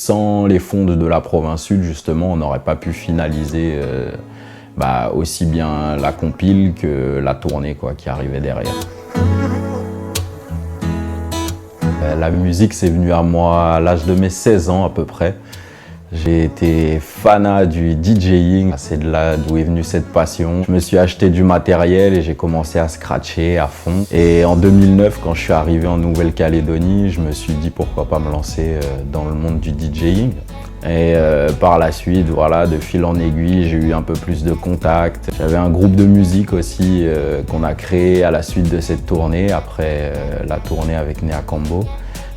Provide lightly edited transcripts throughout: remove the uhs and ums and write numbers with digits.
Sans les fonds de la province sud, justement, on n'aurait pas pu finaliser aussi bien la compile que la tournée qui arrivait derrière. La musique, c'est venu à moi à l'âge de mes 16 ans à peu près. J'ai été fanat du DJing, c'est de là d'où est venue cette passion. Je me suis acheté du matériel et j'ai commencé à scratcher à fond. Et en 2009, quand je suis arrivé en Nouvelle-Calédonie, je me suis dit pourquoi pas me lancer dans le monde du DJing. Et par la suite, voilà, de fil en aiguille, j'ai eu un peu plus de contacts. J'avais un groupe de musique aussi qu'on a créé à la suite de cette tournée, après la tournée avec Nea Kambo.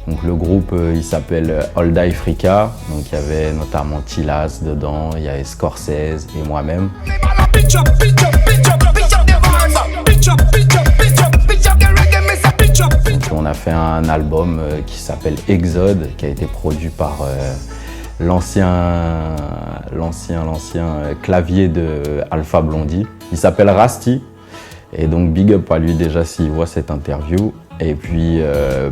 Donc le groupe il s'appelle Old Africa, donc il y avait notamment Tilas dedans, il y avait Scorsese et moi-même. On a fait un album qui s'appelle Exode, qui a été produit par l'ancien clavier de Alpha Blondy. Il s'appelle Rasty, et donc big up à lui déjà s'il voit cette interview. Et puis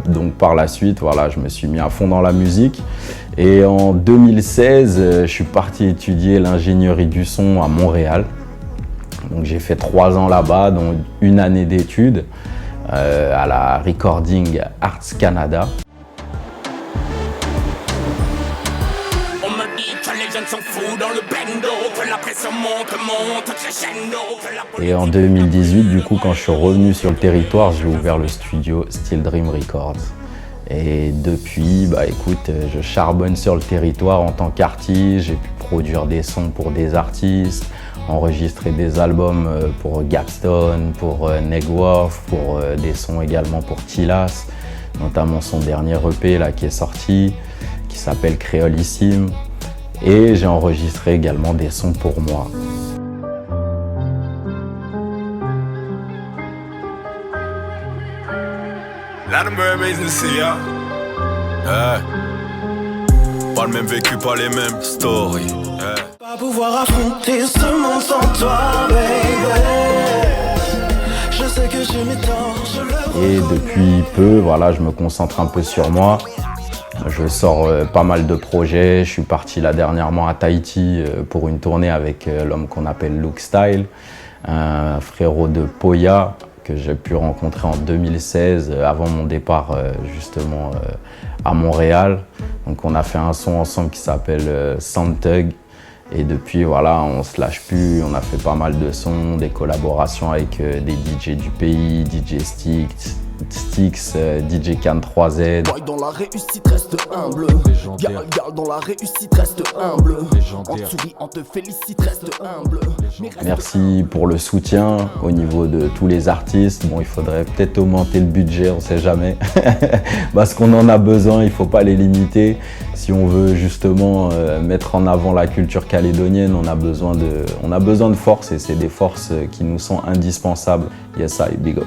donc par la suite, voilà, je me suis mis à fond dans la musique. Et en 2016, je suis parti étudier l'ingénierie du son à Montréal. Donc j'ai fait 3 ans là-bas, dont une année d'études à la Recording Arts Canada. Et en 2018, du coup, quand je suis revenu sur le territoire, j'ai ouvert le studio Still Dream Records. Et depuis, écoute, je charbonne sur le territoire en tant qu'artiste. J'ai pu produire des sons pour des artistes, enregistrer des albums pour Gapstone, pour Negworth, pour des sons également pour Tilas, notamment son dernier EP là, qui est sorti, qui s'appelle Créolissime. Et j'ai enregistré également des sons pour moi. Pas le même vécu, pas les mêmes stories. Pas pouvoir affronter ce monde sans toi, baby. Je sais que j'ai mes torts, je le reconnais. Et depuis peu, voilà, je me concentre un peu sur moi. Je sors pas mal de projets. Je suis parti là dernièrement à Tahiti pour une tournée avec l'homme qu'on appelle Luke Style, un frérot de Poya que j'ai pu rencontrer en 2016 avant mon départ justement à Montréal. Donc on a fait un son ensemble qui s'appelle Soundtug. Et depuis, voilà, on se lâche plus, on a fait pas mal de sons, des collaborations avec des DJ du pays, DJ Styx, DJ Can 3Z. Boy dans la réussite reste humble. Gal dans la réussite reste humble. On te sourit, on te félicite, reste humble. Merci pour le soutien au niveau de tous les artistes. Bon, il faudrait peut-être augmenter le budget, on sait jamais. Parce qu'on en a besoin, il faut pas les limiter. Si on veut justement mettre en avant la culture calédonienne, on a besoin de force, et c'est des forces qui nous sont indispensables. Yes, I big up.